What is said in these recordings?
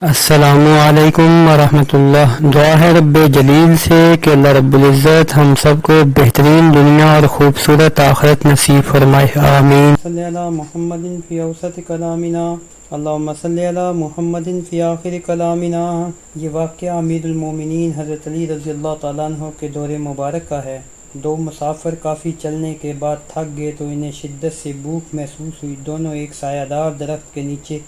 السلام علیکم ورحمۃ اللہ۔ دعا ہے رب جلیل سے کہ اللہ رب العزت ہم سب کو بہترین دنیا اور خوبصورت آخرت نصیب فرمائے، آمین۔ صلی علی محمد فی اوسط کلامنا، اللہم صلی علی محمد فی آخر کلامنا۔ یہ واقعہ امیر المومنین حضرت علی رضی اللہ تعالیٰ عنہ کے دور مبارک کا ہے۔ دو مسافر کافی چلنے کے بعد تھک گئے تو انہیں شدت سے بھوک محسوس ہوئی۔ دونوں ایک سایہ دار درخت کے نیچے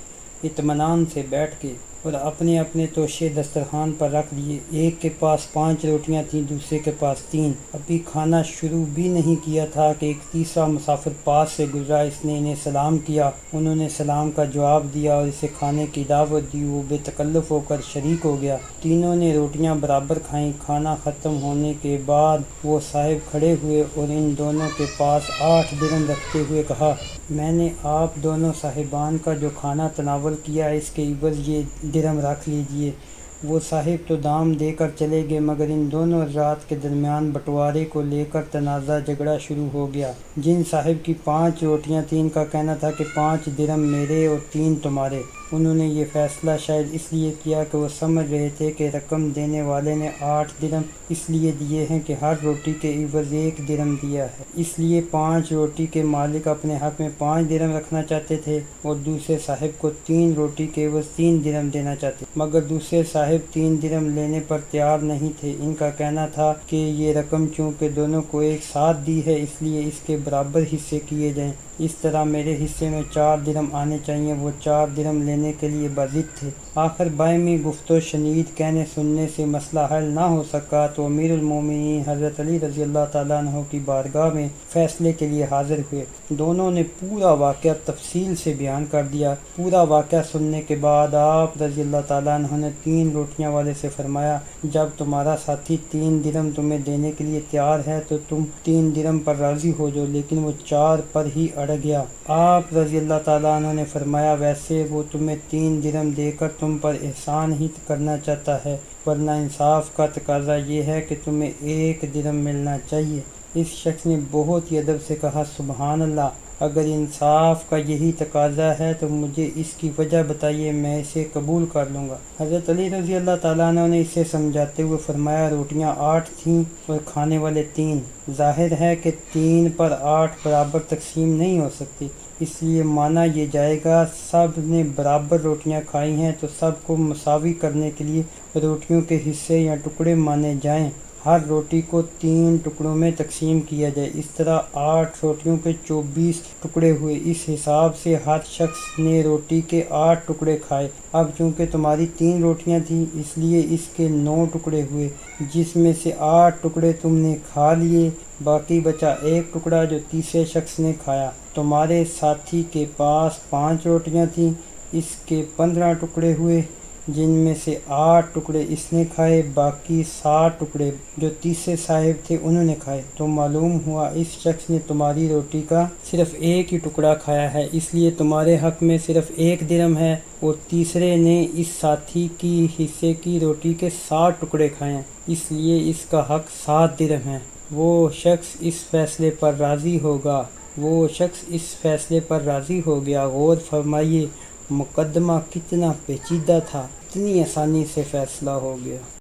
اطمینان سے بیٹھ گئے اور اپنے اپنے توشے دسترخوان پر رکھ دیے۔ ایک کے پاس 5 روٹیاں تھیں، دوسرے کے پاس 3۔ ابھی کھانا شروع بھی نہیں کیا تھا کہ ایک تیسرا مسافر پاس سے گزرا۔ اس نے انہیں سلام کیا، انہوں نے سلام کا جواب دیا اور اسے کھانے کی دعوت دی۔ وہ بے تکلف ہو کر شریک ہو گیا۔ تینوں نے روٹیاں برابر کھائیں۔ کھانا ختم ہونے کے بعد وہ صاحب کھڑے ہوئے اور ان دونوں کے پاس 8 درہم رکھتے ہوئے کہا، میں نے آپ دونوں صاحبان کا جو کھانا تناول کیا ہے، اس کے عوض یہ درہم رکھ لیجئے۔ وہ صاحب تو دام دے کر چلے گئے، مگر ان دونوں حضرات کے درمیان بٹوارے کو لے کر تنازع جھگڑا شروع ہو گیا۔ جن صاحب کی 5 روٹیاں تھیں، ان کا کہنا تھا کہ 5 درہم میرے اور 3 تمہارے۔ انہوں نے یہ فیصلہ شاید اس لیے کیا کہ وہ سمجھ رہے تھے کہ رقم دینے والے نے 8 درہم اس لیے دیے ہیں کہ ہر روٹی کے عوض 1 درہم دیا ہے، اس لیے 5 روٹی کے مالک اپنے حق میں 5 درہم رکھنا چاہتے تھے اور دوسرے صاحب کو 3 روٹی کے عوض 3 درہم دینا چاہتے، مگر دوسرے صاحب 3 درہم لینے پر تیار نہیں تھے۔ ان کا کہنا تھا کہ یہ رقم چونکہ دونوں کو ایک ساتھ دی ہے، اس لیے اس کے برابر حصے کیے جائیں۔ اس طرح میرے حصے میں 4 درہم آنے چاہیے۔ وہ 4 درہم لینے کے لیے باضد تھے۔ آخر باہمی گفت و شنید کہنے سننے سے مسئلہ حل نہ ہو سکا تو امیر المومنین حضرت علی رضی اللہ تعالیٰ عنہ کی بارگاہ میں فیصلے کے لیے حاضر ہوئے۔ دونوں نے پورا واقعہ تفصیل سے بیان کر دیا۔ پورا واقعہ سننے کے بعد آپ رضی اللہ تعالیٰ عنہ نے 3 روٹیاں والے سے فرمایا، جب تمہارا ساتھی 3 درہم تمہیں دینے کے لیے تیار ہے تو تم 3 درہم پر راضی ہو جاؤ، لیکن وہ 4 پر ہی اڑ گیا۔ آپ رضی اللہ تعالیٰ عنہ نے فرمایا، ویسے وہ تمہیں 3 درہم دے کر تم پر احسان ہی کرنا چاہتا ہے، ورنہ انصاف کا تقاضا یہ ہے کہ تمہیں 1 درہم ملنا چاہیے۔ اس شخص نے بہت ہی ادب سے کہا، سبحان اللہ، اگر انصاف کا یہی تقاضا ہے تو مجھے اس کی وجہ بتائیے، میں اسے قبول کر لوں گا۔ حضرت علی رضی اللہ تعالیٰ عنہ نے اسے سمجھاتے ہوئے فرمایا، روٹیاں 8 تھیں اور کھانے والے 3۔ ظاہر ہے کہ 3 پر 8 برابر تقسیم نہیں ہو سکتی، اس لیے مانا یہ جائے گا سب نے برابر روٹیاں کھائی ہیں تو سب کو مساوی کرنے کے لیے روٹیوں کے حصے یا ٹکڑے مانے جائیں۔ ہر روٹی کو 3 ٹکڑوں میں تقسیم کیا جائے۔ اس طرح 8 روٹیوں کے 24 ٹکڑے ہوئے۔ اس حساب سے ہر شخص نے روٹی کے 8 ٹکڑے کھائے۔ اب چونکہ تمہاری 3 روٹیاں تھیں، اس لیے اس کے 9 ٹکڑے ہوئے، جس میں سے 8 ٹکڑے تم نے کھا لیے، باقی بچا 1 ٹکڑا جو تیسرے شخص نے کھایا۔ تمہارے ساتھی کے پاس 5 روٹیاں تھیں، اس کے 15 ٹکڑے ہوئے، جن میں سے 8 ٹکڑے اس نے کھائے، باقی 7 ٹکڑے جو تیسرے صاحب تھے انہوں نے کھائے۔ تو معلوم ہوا اس شخص نے تمہاری روٹی کا صرف 1 ہی ٹکڑا کھایا ہے، اس لیے تمہارے حق میں صرف 1 درہم ہے، اور تیسرے نے اس ساتھی کی حصے کی روٹی کے 7 ٹکڑے کھائے ہیں، اس لیے اس کا حق 7 درہم ہے۔ وہ شخص اس فیصلے پر راضی ہو گیا۔ غور فرمائیے، مقدمہ کتنا پیچیدہ تھا، اتنی آسانی سے فیصلہ ہو گیا۔